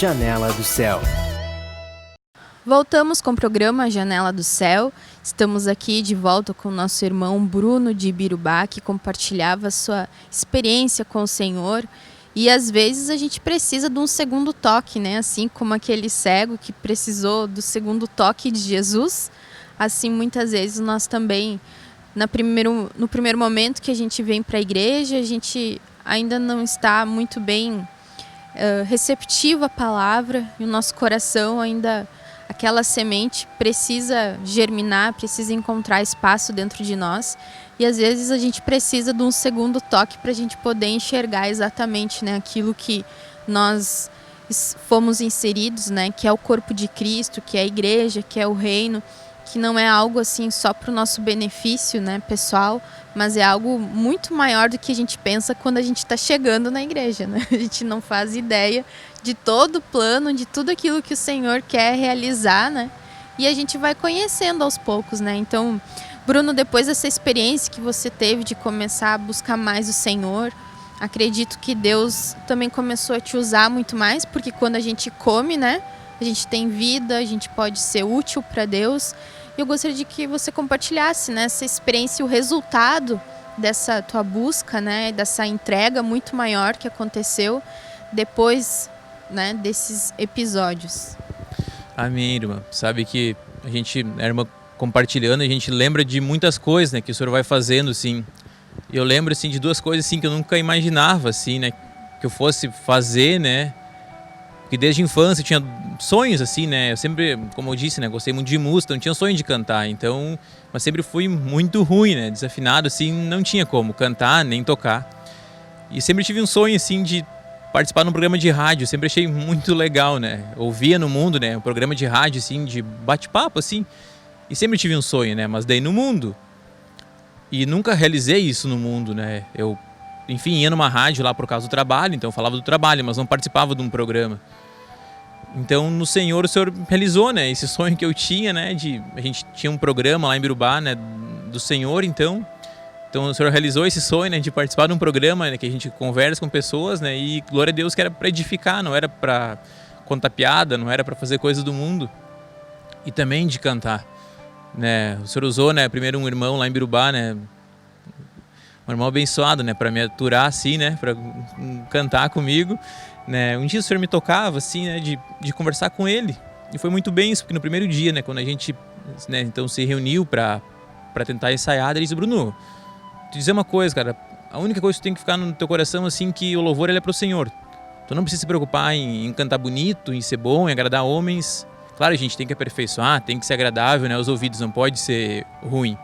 Janela do Céu. Voltamos com o programa Janela do Céu. Estamos aqui de volta com o nosso irmão Bruno de Ibirubá, que compartilhava sua experiência com o Senhor. E às vezes a gente precisa de um segundo toque, né? Assim como aquele cego que precisou do segundo toque de Jesus. Assim, muitas vezes nós também, no primeiro momento que a gente vem para a igreja, a gente ainda não está muito bem receptivo à palavra. E o nosso coração ainda... Aquela semente precisa germinar, precisa encontrar espaço dentro de nós. E às vezes a gente precisa de um segundo toque para a gente poder enxergar exatamente, né, aquilo que nós fomos inseridos, né, que é o corpo de Cristo, que é a igreja, que é o reino, que não é algo assim só para o nosso benefício, né, pessoal, mas é algo muito maior do que a gente pensa quando a gente está chegando na igreja, né? A gente não faz ideia de todo o plano, de tudo aquilo que o Senhor quer realizar, né? E a gente vai conhecendo aos poucos, né? Então, Bruno, depois dessa experiência que você teve de começar a buscar mais o Senhor, acredito que Deus também começou a te usar muito mais, porque quando a gente come, né? A gente tem vida, a gente pode ser útil para Deus. Eu gostaria de que você compartilhasse, né, essa experiência e o resultado dessa tua busca, né, dessa entrega muito maior que aconteceu depois, né, desses episódios. Amém, irmã. Sabe que a irmã, compartilhando, a gente lembra de muitas coisas, né, que o Senhor vai fazendo, assim. Eu lembro, assim, de duas coisas, assim, que eu nunca imaginava, assim, né, que eu fosse fazer, né. Porque desde a infância eu tinha sonhos, assim, né? Eu sempre, como eu disse, né? Gostei muito de música, não tinha sonho de cantar. Então, mas sempre fui muito ruim, né? Desafinado, assim, não tinha como cantar, nem tocar. E sempre tive um sonho, assim, de participar num programa de rádio. Sempre achei muito legal, né? Ouvia no mundo, né? Um programa de rádio, assim, de bate-papo, assim. E sempre tive um sonho, né? Mas daí no mundo. E nunca realizei isso no mundo, né? Eu, enfim, ia numa rádio lá por causa do trabalho. Então eu falava do trabalho, mas não participava de um programa. Então, no Senhor, o Senhor realizou, né, esse sonho que eu tinha, né, a gente tinha um programa lá em Ibirubá, né, do Senhor, então o Senhor realizou esse sonho, né, de participar de um programa, né, que a gente conversa com pessoas, né, e glória a Deus que era para edificar, não era para contar piada, não era para fazer coisa do mundo, e também de cantar, né. O Senhor usou, né, primeiro um irmão lá em Ibirubá, né, um irmão abençoado, né, para me aturar assim, né, para cantar comigo. Né, um dia o Senhor me tocava assim, né, de conversar com ele, e foi muito bem isso, porque no primeiro dia, né, quando a gente, né, então se reuniu para tentar ensaiar, ele disse: Bruno, te dizer uma coisa, cara, a única coisa que tem que ficar no teu coração, assim, que o louvor ele é pro Senhor, tu não precisa se preocupar em cantar bonito, em ser bom, em agradar homens. Claro, a gente tem que aperfeiçoar, tem que ser agradável, né, aos ouvidos, não pode ser ruim,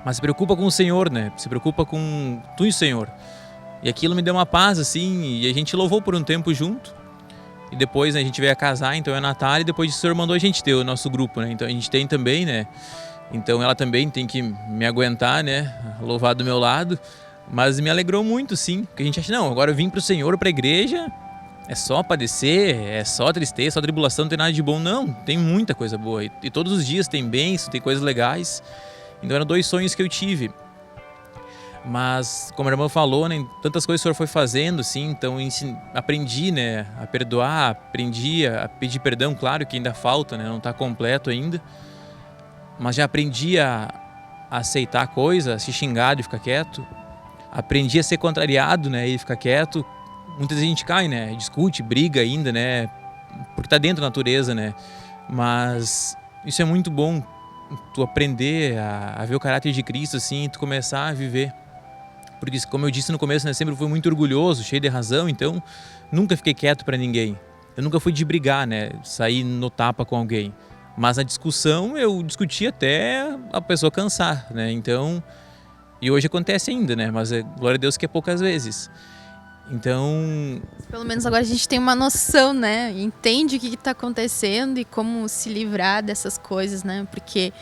mas se preocupa com o Senhor, né, se preocupa com tu e o Senhor. E aquilo me deu uma paz, assim, e a gente louvou por um tempo junto. E depois, né, a gente veio a casar, então é a Natália, e depois o Senhor mandou a gente ter o nosso grupo, né? Então a gente tem também, né? Então ela também tem que me aguentar, né? Louvar do meu lado. Mas me alegrou muito, sim. Porque a gente acha, não, agora eu vim pro Senhor, pra igreja, é só padecer, é só tristeza, só tribulação, não tem nada de bom. Não, tem muita coisa boa. E todos os dias tem bênção, tem coisas legais. Então eram dois sonhos que eu tive. Mas, como a irmã falou, né, tantas coisas que o Senhor foi fazendo, assim, então aprendi, né, a perdoar, aprendi a pedir perdão, claro que ainda falta, né, não está completo ainda, mas já aprendi a aceitar a coisa, a se xingar e ficar quieto, aprendi a ser contrariado, né, e ficar quieto. Muitas vezes a gente cai, né, discute, briga ainda, né, porque está dentro da natureza, né, mas isso é muito bom, tu aprender a ver o caráter de Cristo, assim, e tu começar a viver. Porque, como eu disse no começo, né, sempre fui muito orgulhoso, cheio de razão, então nunca fiquei quieto para ninguém. Eu nunca fui de brigar, né, sair no tapa com alguém. Mas na discussão eu discutia até a pessoa cansar, né, então... E hoje acontece ainda, né, mas glória a Deus que é poucas vezes. Então... Pelo menos agora a gente tem uma noção, né, entende o que está acontecendo e como se livrar dessas coisas, né, porque...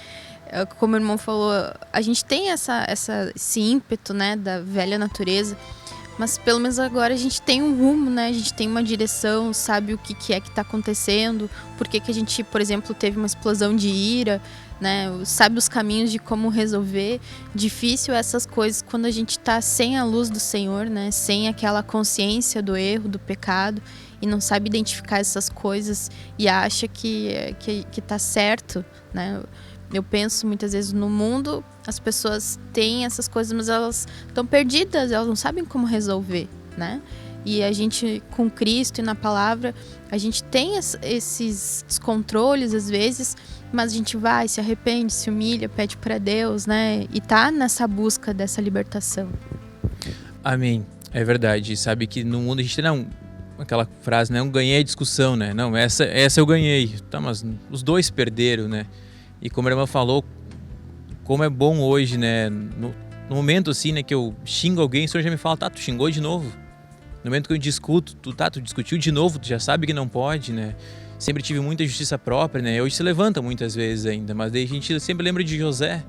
Como o irmão falou, a gente tem esse ímpeto, né, da velha natureza, Mas pelo menos agora a gente tem um rumo, né? A gente tem uma direção, sabe o que é que tá acontecendo, por que a gente, por exemplo, teve uma explosão de ira, né? Sabe os caminhos de como resolver. Difícil essas coisas quando a gente tá sem a luz do Senhor, né? Sem aquela consciência do erro, do pecado, e não sabe identificar essas coisas e acha que tá certo, né? Eu penso muitas vezes no mundo, as pessoas têm essas coisas, mas elas estão perdidas, elas não sabem como resolver, né? E a gente, com Cristo e na palavra, a gente tem esses descontroles às vezes, mas a gente vai, se arrepende, se humilha, pede para Deus, né? E tá nessa busca dessa libertação. Amém. É verdade. Sabe que no mundo a gente tem aquela frase, né? Eu ganhei a discussão, né? Não, essa eu ganhei. Tá, mas os dois perderam, né? E como a irmã falou, como é bom hoje, né? No momento assim, né, que eu xingo alguém, o Senhor já me fala, tá, tu xingou de novo. No momento que eu discuto, tu discutiu de novo, tu já sabe que não pode, né? Sempre tive muita justiça própria, né? Hoje se levanta muitas vezes ainda, mas daí a gente sempre lembra de José,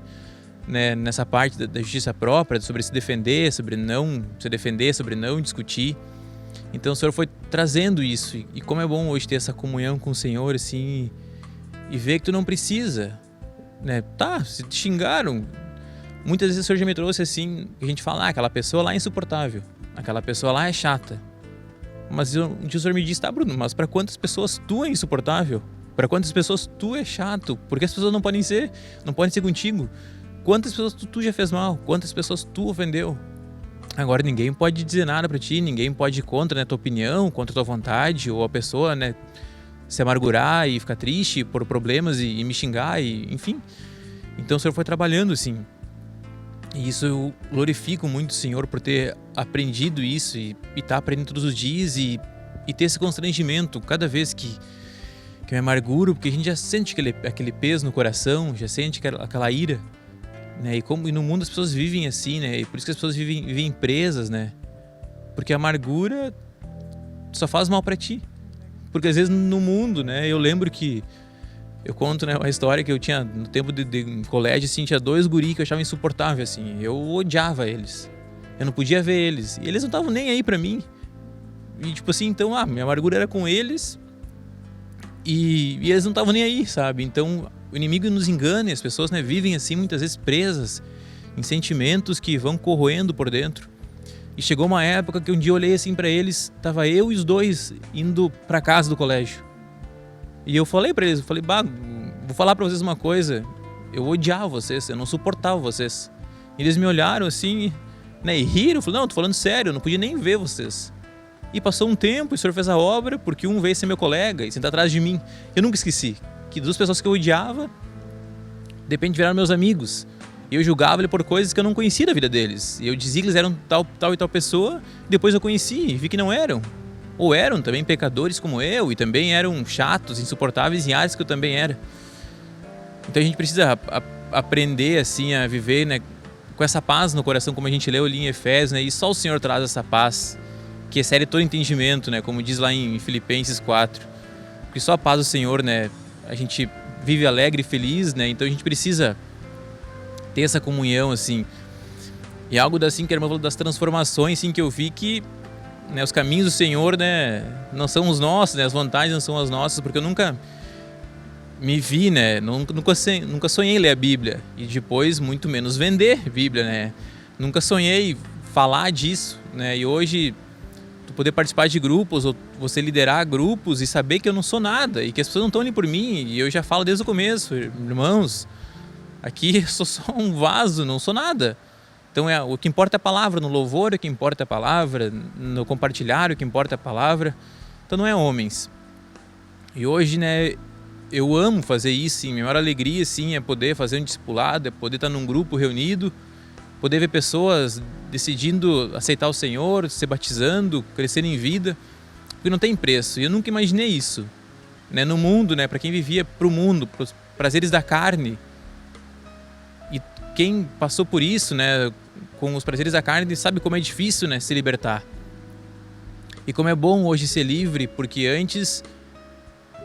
né? Nessa parte da justiça própria, sobre se defender, sobre não se defender, sobre não discutir. Então o Senhor foi trazendo isso. E como é bom hoje ter essa comunhão com o Senhor, assim, e ver que tu não precisa, né? Tá, se te xingaram. Muitas vezes o Senhor já me trouxe assim, que a gente fala, aquela pessoa lá é insuportável, aquela pessoa lá é chata. Mas um dia o Senhor me disse, tá, Bruno, mas para quantas pessoas tu é insuportável? Para quantas pessoas tu é chato? Porque as pessoas não podem ser contigo. Quantas pessoas tu já fez mal? Quantas pessoas tu ofendeu? Agora ninguém pode dizer nada pra ti, ninguém pode ir contra, né, tua opinião, contra tua vontade, ou a pessoa, né, se amargurar e ficar triste por problemas e me xingar, e enfim. Então o Senhor foi trabalhando assim. E isso eu glorifico muito o Senhor por ter aprendido isso e tá aprendendo todos os dias e ter esse constrangimento cada vez que eu me amarguro, porque a gente já sente aquele peso no coração, já sente aquela ira, né? E no mundo as pessoas vivem assim, né? E por isso que as pessoas vivem presas, né? Porque a amargura só faz mal pra ti. Porque às vezes no mundo, né? Eu lembro que eu conto, né, uma história que eu tinha no tempo de colégio, assim, tinha 2 guri que eu achava insuportável, assim. Eu odiava eles. Eu não podia ver eles. E eles não estavam nem aí pra mim. E tipo assim, então, minha amargura era com eles. E eles não estavam nem aí, sabe? Então, o inimigo nos engana e as pessoas, né, vivem assim, muitas vezes presas em sentimentos que vão corroendo por dentro. E chegou uma época que um dia eu olhei assim pra eles, tava eu e os 2 indo pra casa do colégio. E eu falei pra eles, vou falar pra vocês uma coisa, eu odiava vocês, eu não suportava vocês. E eles me olharam assim, né, e riram, eu falei, não, tô falando sério, eu não podia nem ver vocês. E passou um tempo, e o Senhor fez a obra, porque um veio ser meu colega e sentar atrás de mim. Eu nunca esqueci que 2 pessoas que eu odiava, de repente viraram meus amigos. E eu julgava ele por coisas que eu não conhecia da vida deles. E eu dizia que eles eram tal e tal pessoa, depois eu conheci e vi que não eram. Ou eram também pecadores como eu, e também eram chatos, insuportáveis em áreas que eu também era. Então a gente precisa aprender assim a viver, né, com essa paz no coração, como a gente leu ali em Efésios, né, e só o Senhor traz essa paz, que excede todo entendimento, né, como diz lá em Filipenses 4. Porque só a paz do Senhor, né, a gente vive alegre e feliz, né, então a gente precisa ter essa comunhão, assim. E algo assim que a irmã falou das transformações, assim, que eu vi que, né, os caminhos do Senhor, né, não são os nossos, né, as vantagens não são as nossas, porque eu nunca me vi, né, nunca sonhei ler a Bíblia, e depois muito menos vender Bíblia, né, nunca sonhei falar disso, né, e hoje tu poder participar de grupos, ou você liderar grupos e saber que eu não sou nada, e que as pessoas não estão ali por mim, e eu já falo desde o começo, irmãos, aqui eu sou só um vaso, não sou nada. Então o que importa é a palavra, no louvor o que importa é a palavra, no compartilhar o que importa é a palavra. Então não é homens. E hoje, né, eu amo fazer isso, sim. Minha maior alegria, sim, é poder fazer um discipulado, é poder estar num grupo reunido, poder ver pessoas decidindo aceitar o Senhor, se batizando, crescer em vida, porque não tem preço. E eu nunca imaginei isso, né, no mundo, né, para quem vivia pro mundo, pros prazeres da carne. E quem passou por isso, né, com os prazeres da carne, sabe como é difícil, né, se libertar. E como é bom hoje ser livre, porque antes,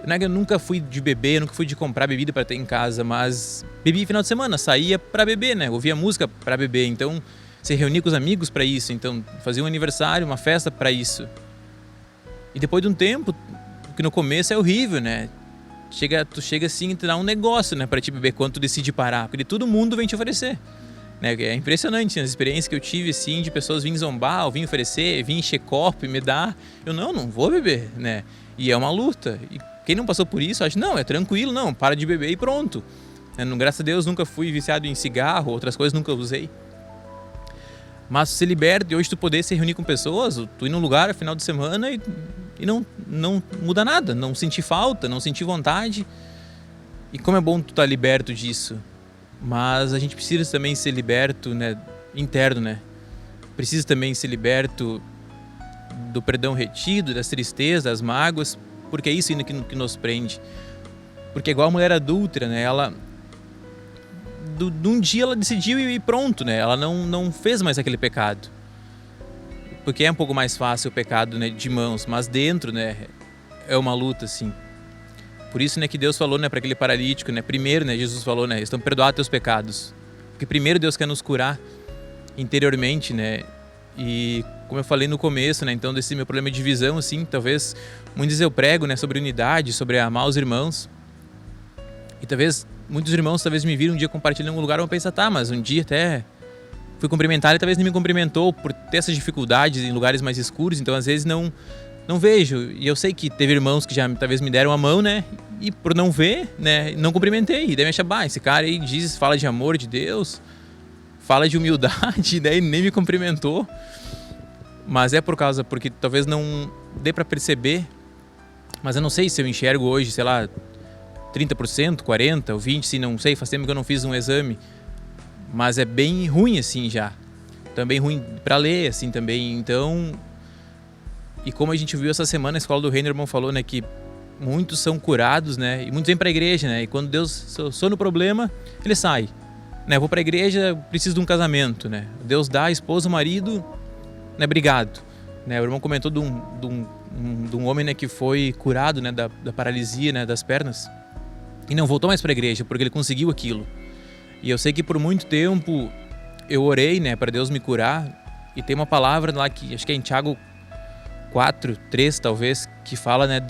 né, eu nunca fui de beber, nunca fui de comprar bebida para ter em casa, mas bebia final de semana, saía para beber, né, ouvia música para beber. Então se reunir com os amigos para isso, então fazer um aniversário, uma festa para isso. E depois de um tempo, que no começo é horrível, né? Tu chega assim e te dá um negócio, né, para te beber quando tu decide parar, porque todo mundo vem te oferecer. Né? É impressionante as experiências que eu tive assim, de pessoas virem zombar, ou virem oferecer, virem encher copo e me dar. Eu não vou beber, né? E é uma luta. E quem não passou por isso, acha, não, é tranquilo, não, para de beber e pronto. Graças a Deus nunca fui viciado em cigarro, outras coisas nunca usei. Mas ser liberto e hoje tu poder se reunir com pessoas, tu ir num lugar no final de semana e não muda nada, não sentir falta, não sentir vontade. E como é bom tu estar liberto disso. Mas a gente precisa também ser liberto, né, interno, né? Precisa também ser liberto do perdão retido, das tristezas, das mágoas, porque é isso ainda que nos prende. Porque é igual a mulher adúltera, né? Ela de um dia ela decidiu e pronto, né? Ela não fez mais aquele pecado. Porque é um pouco mais fácil o pecado, né, de mãos, mas dentro, né, é uma luta, assim. Por isso, né, que Deus falou, né, para aquele paralítico, né, primeiro, né, Jesus falou, né, estão perdoados teus pecados. Porque primeiro Deus quer nos curar interiormente, né? E como eu falei no começo, né, então desse meu problema de visão, assim, talvez muitas vezes eu prego, né, sobre unidade, sobre amar os irmãos. E talvez muitos irmãos me viram um dia compartilhando em algum lugar e vão pensar, tá, mas um dia até fui cumprimentar e talvez nem me cumprimentou por ter essas dificuldades em lugares mais escuros, então às vezes não vejo. E eu sei que teve irmãos que já talvez me deram a mão, né, e por não ver, né, não cumprimentei. E daí me achar, esse cara aí fala de amor de Deus, fala de humildade, e daí nem me cumprimentou. Mas é porque talvez não dê pra perceber, mas eu não sei se eu enxergo hoje, sei lá, 30%, 40% ou 20%, se não sei, faz tempo que eu não fiz um exame. Mas é bem ruim assim já. Também ruim para ler assim também. Então, e como a gente viu essa semana, a escola do Reino, o irmão falou, né, que muitos são curados, né, e muitos vêm para a igreja, né, e quando Deus sou no problema, ele sai. Né, vou para a igreja, preciso de um casamento, né. Deus dá a esposa, o marido, né, obrigado. Né, o irmão comentou de um homem, né, que foi curado, né, da paralisia, né, das pernas. E não voltou mais para a igreja, porque ele conseguiu aquilo. E eu sei que por muito tempo eu orei, né, para Deus me curar. E tem uma palavra lá que acho que é em Tiago 4:3 talvez, que fala, né,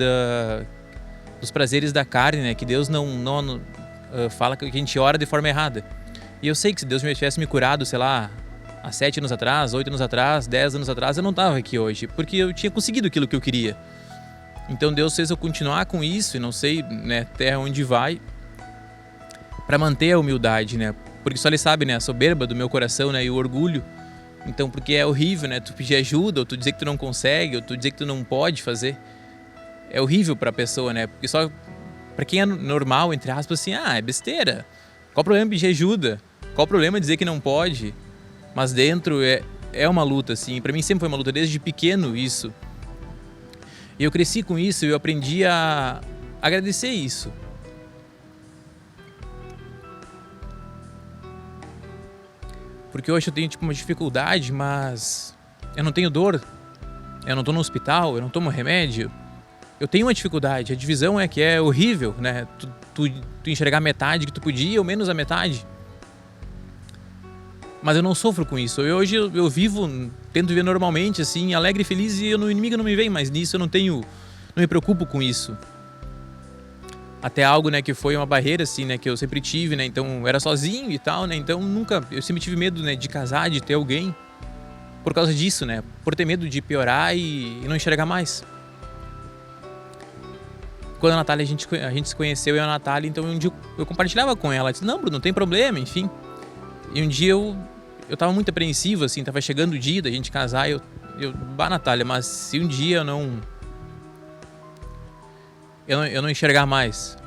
dos prazeres da carne, né, que Deus não fala que a gente ora de forma errada. E eu sei que se Deus tivesse me curado, sei lá, há 7 anos atrás, 8 anos atrás, 10 anos atrás, eu não estava aqui hoje, porque eu tinha conseguido aquilo que eu queria. Então Deus fez eu continuar com isso e não sei, né, até onde vai, para manter a humildade, né? Porque só Ele sabe, né, a soberba do meu coração, né, e o orgulho. Então, porque é horrível, né, tu pedir ajuda, ou tu dizer que tu não consegue, ou tu dizer que tu não pode fazer. É horrível para a pessoa, né? Porque só para quem é normal, entre aspas, assim, é besteira. Qual o problema pedir ajuda? Qual o problema dizer que não pode? Mas dentro é uma luta, assim. Para mim sempre foi uma luta, desde pequeno isso. E eu cresci com isso e eu aprendi a agradecer isso. Porque hoje eu tenho uma dificuldade, mas eu não tenho dor. Eu não tô no hospital, eu não tomo remédio. Eu tenho uma dificuldade, a divisão é que é horrível, né? Tu enxergar metade que tu podia ou menos a metade. Mas eu não sofro com isso. Hoje eu vivo, tento viver normalmente, assim, alegre e feliz, e o inimigo não me vem mais nisso, eu não me preocupo com isso. Até algo, né, que foi uma barreira, assim, né, que eu sempre tive, né, então eu era sozinho e tal, né, então eu sempre tive medo, né, de casar, de ter alguém, por causa disso, né, por ter medo de piorar e não enxergar mais. Quando a Natália, a gente se conheceu, eu e a Natália, então um dia eu compartilhava com ela, ela disse, não, Bruno, não tem problema, enfim. E um dia eu tava muito apreensivo, assim, tava chegando o dia da gente casar, Natália, mas se um dia eu não enxergar mais,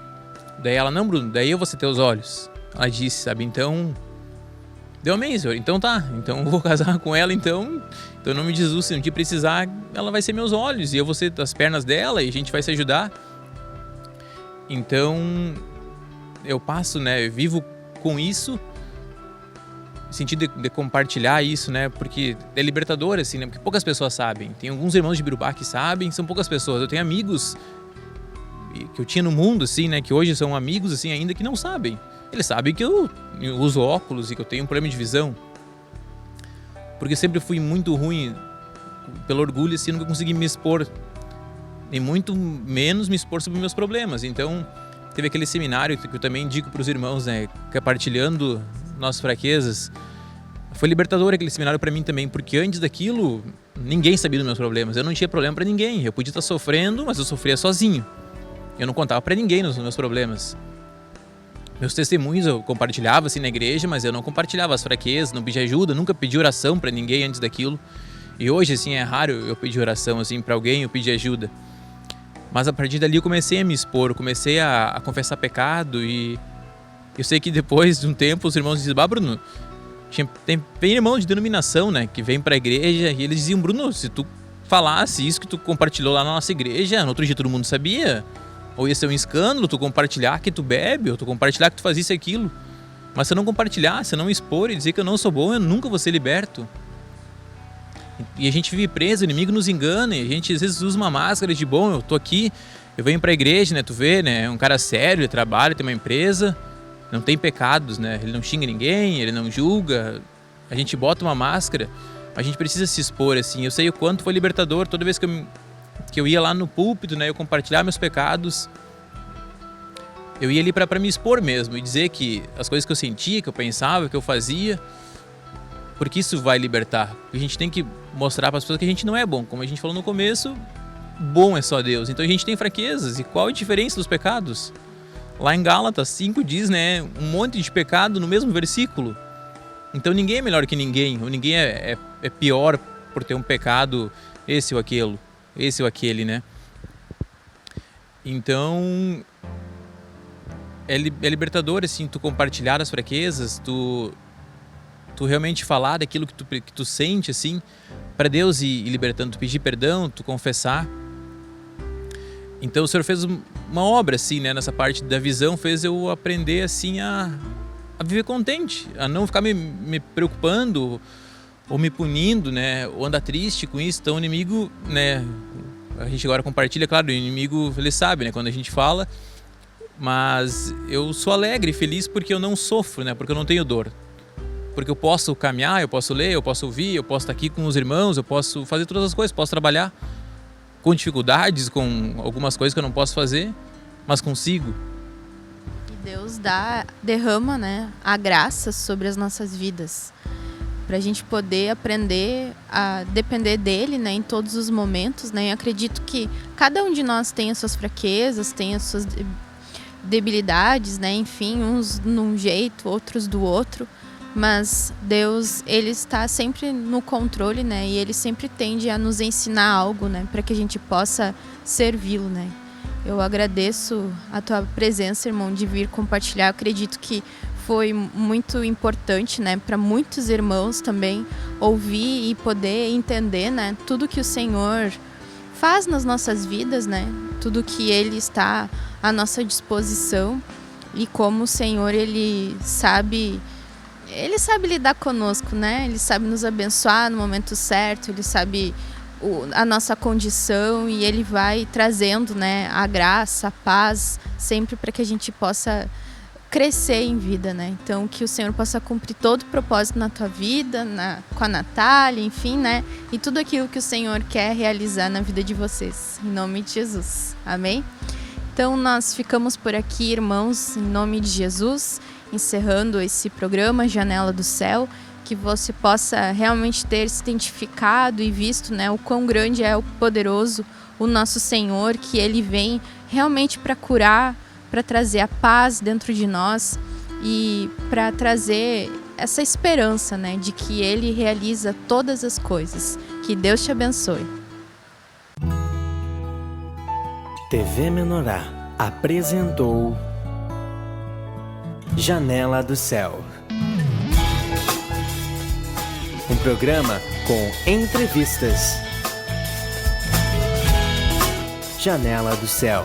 daí ela, não, Bruno, daí eu vou ser teus olhos. Ela disse, sabe, então, deu amém, senhor, então tá, então eu vou casar com ela, então não me desuste, se um dia precisar, ela vai ser meus olhos, e eu vou ser as pernas dela, e a gente vai se ajudar. Então, eu passo, né, eu vivo com isso, no sentido de compartilhar isso, né, porque é libertador, assim, né, porque poucas pessoas sabem. Tem alguns irmãos de Birubá que sabem, são poucas pessoas. Eu tenho amigos que eu tinha no mundo, assim, né, que hoje são amigos, assim, ainda que não sabem. Eles sabem que eu uso óculos e que eu tenho um problema de visão. porque eu sempre fui muito ruim pelo orgulho, assim, nunca consegui me expor, e muito menos me expor sobre meus problemas. Então, teve aquele seminário que eu também indico para os irmãos, né, compartilhando nossas fraquezas. Foi libertador aquele seminário para mim também, porque antes daquilo, ninguém sabia dos meus problemas. Eu não tinha problema para ninguém. Eu podia estar sofrendo, mas eu sofria sozinho. Eu não contava para ninguém os meus problemas. Meus testemunhos eu compartilhava assim na igreja, mas eu não compartilhava as fraquezas, não pedia ajuda, nunca pedi oração para ninguém antes daquilo. E hoje, assim, é raro eu pedir oração assim para alguém, eu pedir ajuda. Mas a partir dali eu comecei a me expor, eu comecei a confessar pecado, e eu sei que depois de um tempo os irmãos diziam: Bruno, tem irmão de denominação, né, que vem pra igreja, e eles diziam: Bruno, se tu falasse isso que tu compartilhou lá na nossa igreja, no outro dia todo mundo sabia, ou ia ser um escândalo tu compartilhar que tu bebe, ou tu compartilhar que tu faz isso e aquilo. Mas se eu não compartilhar, se eu não expor e dizer que eu não sou bom, eu nunca vou ser liberto. E a gente vive preso, o inimigo nos engana, e a gente às vezes usa uma máscara de: bom, eu tô aqui, eu venho pra igreja, né, tu vê, né, é um cara sério, ele trabalha, tem uma empresa, não tem pecados, né, ele não xinga ninguém, ele não julga. A gente bota uma máscara, a gente precisa se expor, assim. Eu sei o quanto foi libertador toda vez que eu ia lá no púlpito, né, eu compartilhar meus pecados. Eu ia ali pra me expor mesmo, e dizer que as coisas que eu sentia, que eu pensava, que eu fazia, porque isso vai libertar. A gente tem que mostrar para as pessoas que a gente não é bom. Como a gente falou no começo, bom é só Deus. Então a gente tem fraquezas. E qual a diferença dos pecados? Lá em Gálatas 5 diz, né, um monte de pecado no mesmo versículo. Então ninguém é melhor que ninguém. Ou ninguém é pior por ter um pecado esse ou aquele, né? Então é libertador, assim, tu compartilhar as fraquezas, tu realmente falar daquilo que tu sente, assim, para Deus, e libertando, tu pedir perdão, tu confessar. Então o Senhor fez uma obra, assim, né, nessa parte da visão, fez eu aprender, assim, a viver contente, a não ficar me preocupando ou me punindo, né, ou andar triste com isso. Então o inimigo, né, a gente agora compartilha, claro, o inimigo, ele sabe, né, quando a gente fala, mas eu sou alegre e feliz porque eu não sofro, né, porque eu não tenho dor. Porque eu posso caminhar, eu posso ler, eu posso ouvir, eu posso estar aqui com os irmãos, eu posso fazer todas as coisas, posso trabalhar com dificuldades, com algumas coisas que eu não posso fazer, mas consigo. E Deus derrama, né, a graça sobre as nossas vidas, para a gente poder aprender a depender dele, né, em todos os momentos, né. Eu acredito que cada um de nós tem as suas fraquezas, tem as suas debilidades, né, enfim, uns num jeito, outros do outro. Mas Deus, ele está sempre no controle, né? E ele sempre tende a nos ensinar algo, né? Para que a gente possa servi-lo, né? Eu agradeço a tua presença, irmão, de vir compartilhar. Eu acredito que foi muito importante, né? Para muitos irmãos também ouvir e poder entender, né? Tudo que o Senhor faz nas nossas vidas, né? Tudo que ele está à nossa disposição, e como o Senhor, ele sabe lidar conosco, né? Ele sabe nos abençoar no momento certo, ele sabe a nossa condição, e ele vai trazendo, né, a graça, a paz, sempre para que a gente possa crescer em vida, né? Então, que o Senhor possa cumprir todo o propósito na tua vida, com a Natália, enfim, né? E tudo aquilo que o Senhor quer realizar na vida de vocês. Em nome de Jesus. Amém? Então, nós ficamos por aqui, irmãos, em nome de Jesus, encerrando esse programa Janela do Céu, que você possa realmente ter se identificado e visto, né, o quão grande é o poderoso, o nosso Senhor, que Ele vem realmente para curar, para trazer a paz dentro de nós e para trazer essa esperança, né, de que Ele realiza todas as coisas. Que Deus te abençoe. TV Menorá apresentou Janela do Céu. Um programa com entrevistas. Janela do Céu.